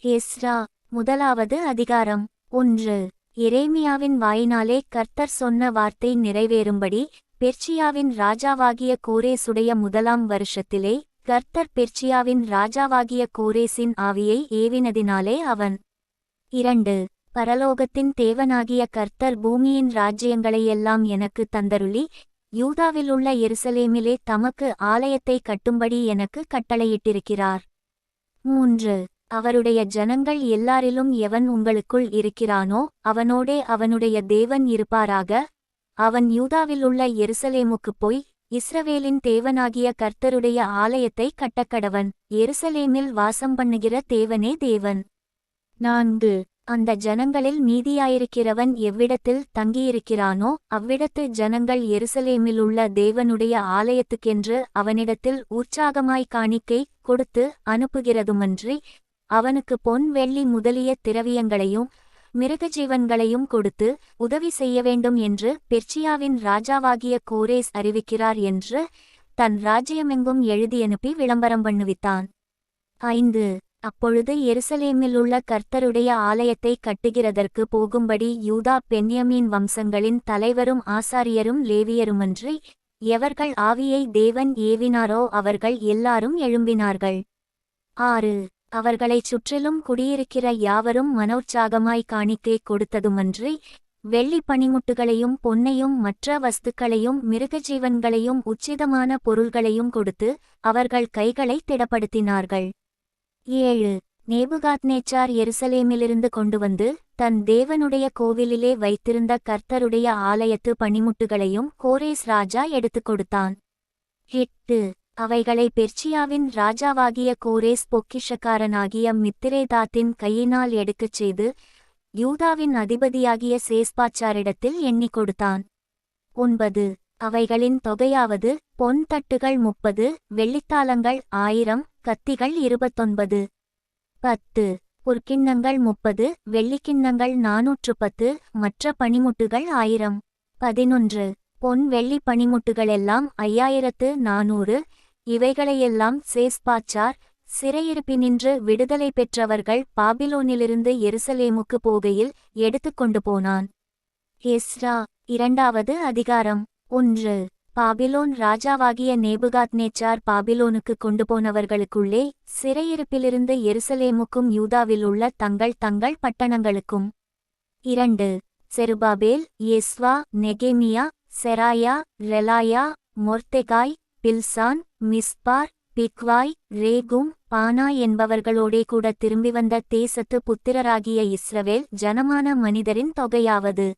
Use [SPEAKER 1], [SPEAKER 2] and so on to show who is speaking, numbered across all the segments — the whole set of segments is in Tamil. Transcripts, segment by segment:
[SPEAKER 1] எஸ்றா முதலாவது அதிகாரம். 1. எரேமியாவின் வாயினாலே கர்த்தர் சொன்ன வார்த்தை நிறைவேறும்படி பெர்சியாவின் ராஜாவாகிய கோரேசுடைய முதலாம் வருஷத்திலே கர்த்தர் பெர்சியாவின் ராஜாவாகிய கோரேசின் ஆவியை ஏவினதினாலே அவன் 2. பரலோகத்தின் தேவனாகிய கர்த்தர் பூமியின் ராஜ்யங்களையெல்லாம் எனக்கு தந்தருளி யூதாவிலுள்ள எருசலேமிலே தமக்கு ஆலயத்தை கட்டும்படி எனக்கு கட்டளையிட்டிருக்கிறார். 3. அவருடைய ஜனங்கள் எல்லாரிலும் எவன் உங்களுக்குள் இருக்கிறானோ அவனோடே அவனுடைய தேவன் இருப்பாராக. அவன் யூதாவிலுள்ள எருசலேமுக்குப் போய் இஸ்ரவேலின் தேவனாகிய கர்த்தருடைய ஆலயத்தை கட்டக்கடவன். எருசலேமில் வாசம் பண்ணுகிற தேவனே தேவன். 4. அந்த ஜனங்களில் மீதியாயிருக்கிறவன் எவ்விடத்தில் தங்கியிருக்கிறானோ அவ்விடத்து ஜனங்கள் எருசலேமிலுள்ள தேவனுடைய ஆலயத்துக்கென்று அவனிடத்தில் உற்சாகமாய் காணிக்கை கொடுத்து அனுப்புகிறதுமன்றி அவனுக்கு பொன் வெள்ளி முதலிய திரவியங்களையும் மிருகஜீவன்களையும் கொடுத்து உதவி செய்ய வேண்டும் என்று பெர்சியாவின் ராஜாவாகிய கோரேஸ் அறிவிக்கிறார் என்று தன் ராஜ்யமெங்கும் எழுதியனுப்பி விளம்பரம் பண்ணுவித்தான். 5. அப்பொழுது எருசலேமிலுள்ள கர்த்தருடைய ஆலயத்தை கட்டுகிறதற்கு போகும்படி யூதா பென்யமீன் வம்சங்களின் தலைவரும் ஆசாரியரும் லேவியருமன்றி எவர்கள் ஆவியை தேவன் ஏவினாரோ அவர்கள் எல்லாரும் எழும்பினார்கள். 6. அவர்களைச் சுற்றிலும் குடியிருக்கிற யாவரும் மனோற்சாகமாய் காணிக்கை கொடுத்ததுமன்றி வெள்ளி பணிமுட்டுகளையும் பொன்னையும் மற்ற வஸ்துக்களையும் மிருகஜீவன்களையும் உச்சிதமான பொருள்களையும் கொடுத்து அவர்கள் கைகளை திடப்படுத்தினார்கள். 7. நேபுகாத்நேச்சார் எருசலேமிலிருந்து கொண்டுவந்து தன் தேவனுடைய கோவிலிலே வைத்திருந்த கர்த்தருடைய ஆலயத்து பணிமுட்டுகளையும் கோரேஸ் ராஜா எடுத்துக் கொடுத்தான். 8. அவைகளை பெர்சியாவின் ராஜாவாகிய கோரேஸ் பொக்கிஷக்காரனாகிய மித்திரேதாத்தின் கையினால் எடுக்கச் செய்து யூதாவின் அதிபதியாகிய சேஸ்பாச்சாரிடத்தில் எண்ணிக் கொடுத்தான். 9. அவைகளின் தொகையாவது பொன் தட்டுகள் 30, வெள்ளித்தாளங்கள் 1000, கத்திகள் 29. 10. பொற்கிண்ணங்கள் 30, வெள்ளிக்கிண்ணங்கள் 410, மற்ற பணிமுட்டுகள் 1000. 11. பொன் வெள்ளி பணிமுட்டுகளெல்லாம் 5400. இவைகளையெல்லாம் சேஸ்பாச்சார் சிறையிருப்பினின்று விடுதலை பெற்றவர்கள் பாபிலோனிலிருந்து எருசலேமுக்கு போகையில் எடுத்துக்கொண்டு போனான். எஸ்றா இரண்டாவது அதிகாரம். 1. பாபிலோன் ராஜாவாகிய நேபுகாத்நேச்சார் பாபிலோனுக்கு கொண்டு போனவர்களுக்குள்ளே சிறையிருப்பிலிருந்து எருசலேமுக்கும் யூதாவிலுள்ள தங்கள் பட்டணங்களுக்கும். 2. செருபாபேல், யெஸ்வா, நெகேமியா, செராயா, ரெலாயா, மொர்தெகாய், பில்சான், மிஸ்பார், பிக்வாய், ரேகும், பானா என்பவர்களோடே கூட திரும்பி வந்த தேசத்து புத்திரராகிய இஸ்ரவேல் ஜனமான மனிதரின் தொகையாவது.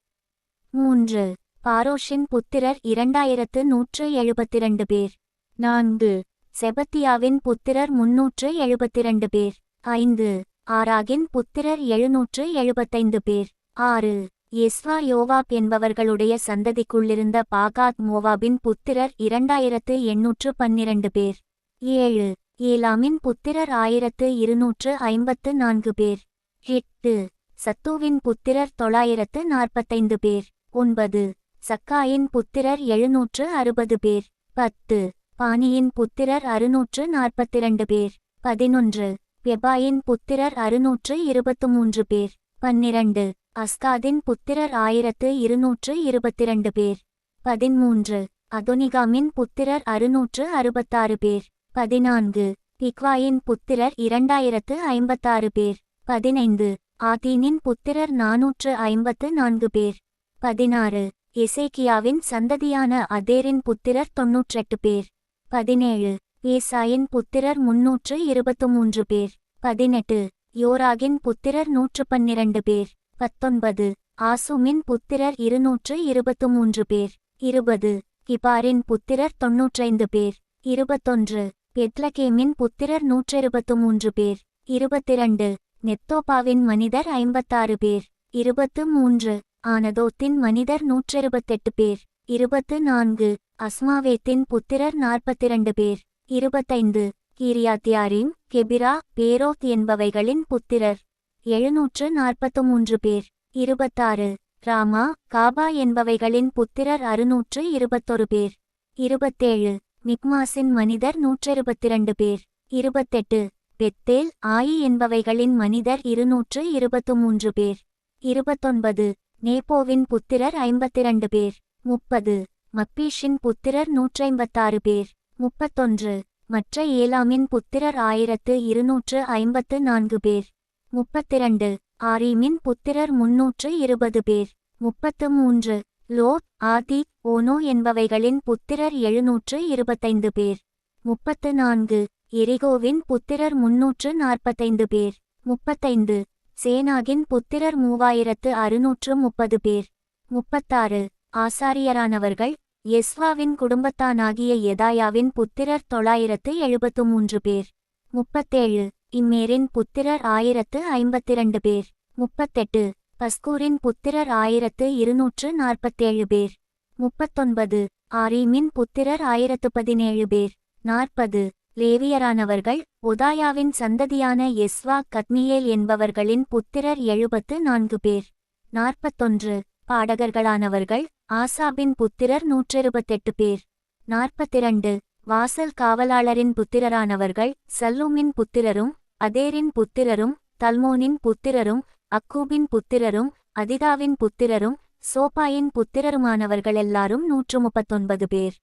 [SPEAKER 1] 3. பாரோஷின் புத்திரர் 2172 பேர். 4. செபத்தியாவின் புத்திரர் 372 பேர். 5. ஆராகின் புத்திரர் 775 பேர். 6. எஸ்வா யோவாப் என்பவர்களுடைய சந்ததிக்குள்ளிருந்த பாகாத் மோவாபின் புத்திரர் 2812 பேர். 7. ஏலாமின் புத்திரர் 1254 பேர். 8. சத்தூவின் புத்திரர் 945 பேர். 9. சக்காயின் புத்திரர் 760 பேர். 10. பானியின் புத்திரர் 642 பேர். 11. பெபாயின் புத்திரர் 623 பேர். 12. அஸ்காதின் புத்திரர் 1222 பேர். 13. அதோனிகாமின் புத்திரர் 666 பேர். 14. பிக்வாயின் புத்திரர் 2056 பேர். 15. ஆதீனின் புத்திரர் 454 பேர். 16. எசேக்கியாவின் சந்ததியான அதேரின் புத்திரர் 98 பேர். 17. ஏசாயின் புத்திரர் 323 பேர். 18. யோராகின் புத்திரர் 112 பேர். 19. ஆசுமின் புத்திரர் 223 பேர். 20. கிபாரின் புத்திரர் 95 பேர். 21. பெத்லகேமின் புத்திரர் 123 பேர். 22. நெத்தோபாவின் மனிதர் 56 பேர். 23. ஆனதோத்தின் மனிதர் 128 பேர். 24. அஸ்மாவேத்தின் புத்திரர் 42 பேர். 25. கீரியாத்தியாரிம், கெபிரா, பேரோத் என்பவைகளின் புத்திரர் 743 பேர். 26. ராமா, காபா என்பவைகளின் புத்திரர் 621 பேர். 27. மிக்மாசின் மனிதர் 122 பேர். 28. பெத்தேல் ஆயி என்பவைகளின் மனிதர் 223 பேர். 29 நேபோவின் புத்திரர் 52 பேர். 30 மப்பீஷின் புத்திரர் 156 பேர். 31 மற்ற ஏலாமின் புத்திரர் 1254 பேர். 32 ஆரீமின் புத்திரர் 320 பேர். 33 லோத் ஆதீத் ஓனோ என்பவைகளின் புத்திரர் 725 பேர். 34 எரிகோவின் புத்திரர் 345 பேர். 35 சேனாகின் புத்திரர் 3630 பேர். 36 ஆசாரியரானவர்கள் எஸ்வாவின் குடும்பத்தானாகிய யெதாயாவின் புத்திரர் 973 பேர். 37 இம்மேரின் புத்திரர் 1052 பேர். 38 பஸ்கூரின் புத்திரர் 1247 பேர். 39 ஆரீமின் புத்திரர் 1017 பேர். 40 லேவியரானவர்கள் ஒதாயாவின் சந்ததியான எஸ்வா கத்மியேல் என்பவர்களின் புத்திரர் 74 பேர். 41 பாடகர்களானவர்கள் ஆசாபின் புத்திரர் 128 பேர். 42 வாசல் காவலாளரின் புத்திரரானவர்கள் சல்லூமின் புத்திரரும் அதேரின் புத்திரரும் தல்மோனின் புத்திரரும் அக்கூபின் புத்திரரும் அதிதாவின் புத்திரரும் சோபாயின் புத்திரருமானவர்களெல்லாரும் 139 பேர்.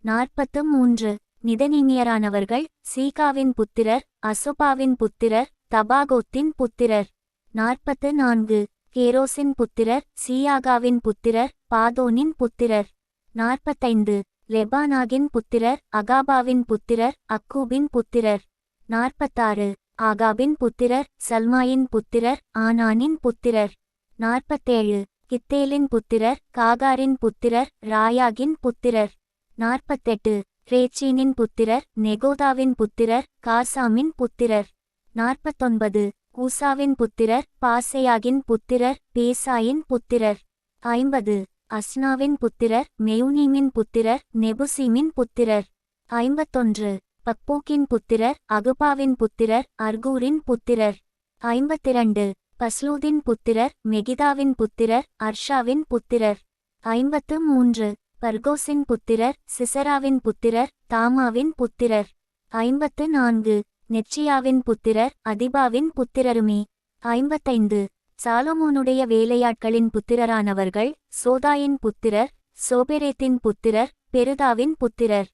[SPEAKER 1] 43 நிதனீமியரானவர்கள் சீகாவின் புத்திரர் அசொபாவின் புத்திரர் தபாகோத்தின் புத்திரர். 44 கேரோசின் புத்திரர் சீயாகாவின் புத்திரர் பாதோனின் புத்திரர். 45 லெபானாகின் புத்திரர் அகாபாவின் புத்திரர் அக்கூபின் புத்திரர். 46 ஆகாபின் புத்திரர் சல்மாயின் புத்திரர் ஆனானின் புத்திரர். 47 கித்தேலின் புத்திரர் காகாரின் புத்திரர் ராயாகின் புத்திரர். 48 ரேச்சீனின் புத்திரர் நெகோதாவின் புத்திரர் காசாமின் புத்திரர். 49 ஊசாவின் புத்திரர் பாசையாகின் புத்திரர் பேசாயின் புத்திரர். 50 அஸ்னாவின் புத்திரர் மெயுனீமின் புத்திரர் நெபுசீமின் புத்திரர். 51 பக்போக்கின் புத்திரர் அகுபாவின் புத்திரர் அர்கூரின் புத்திரர். 52 பஸ்லூதின் புத்திரர் மெகிதாவின் புத்திரர் அர்ஷாவின் புத்திரர். 53 பர்கோசின் புத்திரர் சிசராவின் புத்திரர் தாமாவின் புத்திரர். 54 நெச்சியாவின் புத்திரர் அதிபாவின் புத்திரருமே. 55 சாலமோனுடைய வேலையாட்களின் புத்திரரானவர்கள் சோதாயின் புத்திரர் சோபெரேத்தின் புத்திரர் பெருதாவின் புத்திரர்.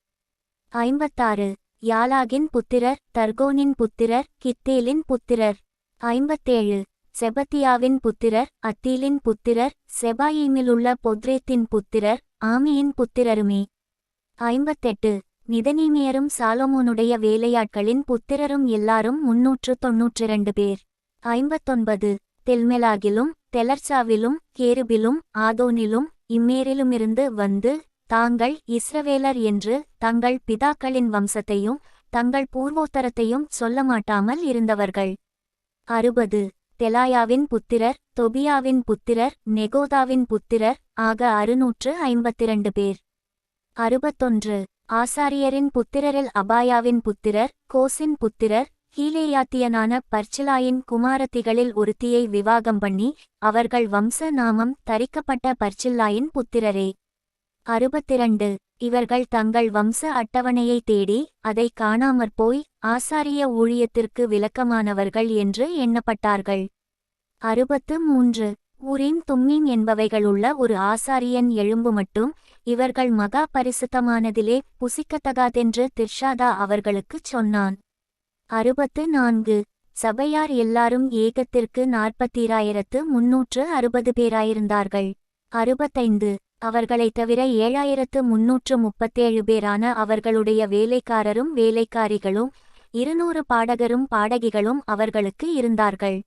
[SPEAKER 1] 56 யாலாகின் புத்திரர் தர்கோனின் புத்திரர் கித்தேலின் புத்திரர். 57 செபத்தியாவின் புத்திரர் அத்தீலின் புத்திரர் செபாயீமிலுள்ள பொத்ரேத்தின் புத்திரர் ஆமியின் புத்திரருமே. 58 நிதனீமியரும் சாலமோனுடைய வேலையாட்களின் புத்திரரும் எல்லாரும் 392 பேர். 59 தெல்மெலாகிலும் தெலர்சாவிலும் கேருபிலும் ஆதோனிலும் இம்மேரிலுமிருந்து வந்து தாங்கள் இஸ்ரவேலர் என்று தங்கள் பிதாக்களின் வம்சத்தையும் தங்கள் பூர்வோத்தரத்தையும் சொல்லமாட்டாமல் இருந்தவர்கள். 60 தெலாயாவின் புத்திரர் தொபியாவின் புத்திரர் நெகோதாவின் புத்திரர் ஆக 652 பேர். 61 ஆசாரியரின் புத்திரரில் அபாயாவின் புத்திரர் கோசின் புத்திரர் கீலேயாத்தியனான பர்ச்சிலாயின் குமாரத்திகளில் ஒருத்தியை விவாகம் பண்ணி அவர்கள் வம்ச நாமம் தரிக்கப்பட்ட பர்ச்சில்லாயின் புத்திரரே. 62 இவர்கள் தங்கள் வம்ச அட்டவணையை தேடி அதை காணாமற்போய் ஆசாரிய ஊழியத்திற்கு விலக்கமானவர்கள் என்று எண்ணப்பட்டார்கள். 63 ஊரீம் தும்மீம் என்பவைகளுள்ள ஒரு ஆசாரியன் எழும்பு மட்டும் இவர்கள் மகா பரிசுத்தமானதிலே புசிக்கத்தகாதென்று திர்ஷாதா அவர்களுக்குச் சொன்னான். 64 சபையார் எல்லாரும் ஏகத்திற்கு 40360 பேராயிருந்தார்கள். 65 அவர்களைத் தவிர 7337 பேரான அவர்களுடைய வேலைக்காரரும் வேலைக்காரிகளும் 200 பாடகரும் பாடகிகளும் அவர்களுக்கு இருந்தார்கள்.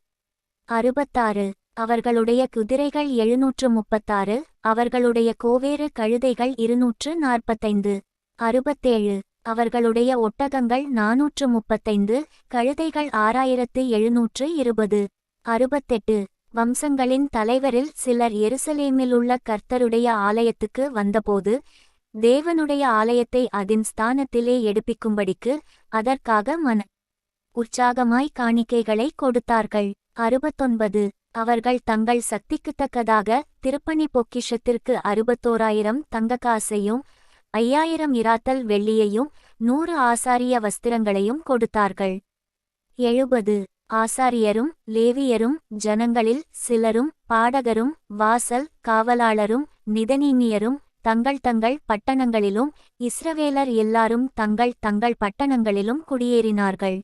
[SPEAKER 1] 66 அவர்களுடைய குதிரைகள் 736 அவர்களுடைய கோவேறு கழுதைகள் 245. 67 அவர்களுடைய ஒட்டகங்கள் 435 கழுதைகள் 6720. 68 வம்சங்களின் தலைவரில் சிலர் எருசலேமிலுள்ள கர்த்தருடைய ஆலயத்துக்கு வந்தபோது தேவனுடைய ஆலயத்தை அதின் ஸ்தானத்திலே எடுப்பிக்கும்படிக்கு அதற்காக உற்சாகமாய் காணிக்கைகளை கொடுத்தார்கள். 69 அவர்கள் தங்கள் சக்திக்குத்தக்கதாக திருப்பணி பொக்கிஷத்திற்கு 61000 தங்கக்காசையும் 5000 இராத்தல் வெள்ளியையும் 100 ஆசாரிய வஸ்திரங்களையும் கொடுத்தார்கள். 70 ஆசாரியரும் லேவியரும் ஜனங்களில் சிலரும் பாடகரும் வாசல் காவலாளரும் நிதனீமியரும் தங்கள் தங்கள் பட்டணங்களிலும் இஸ்ரவேலர் எல்லாரும் தங்கள் தங்கள் பட்டணங்களிலும் குடியேறினார்கள்.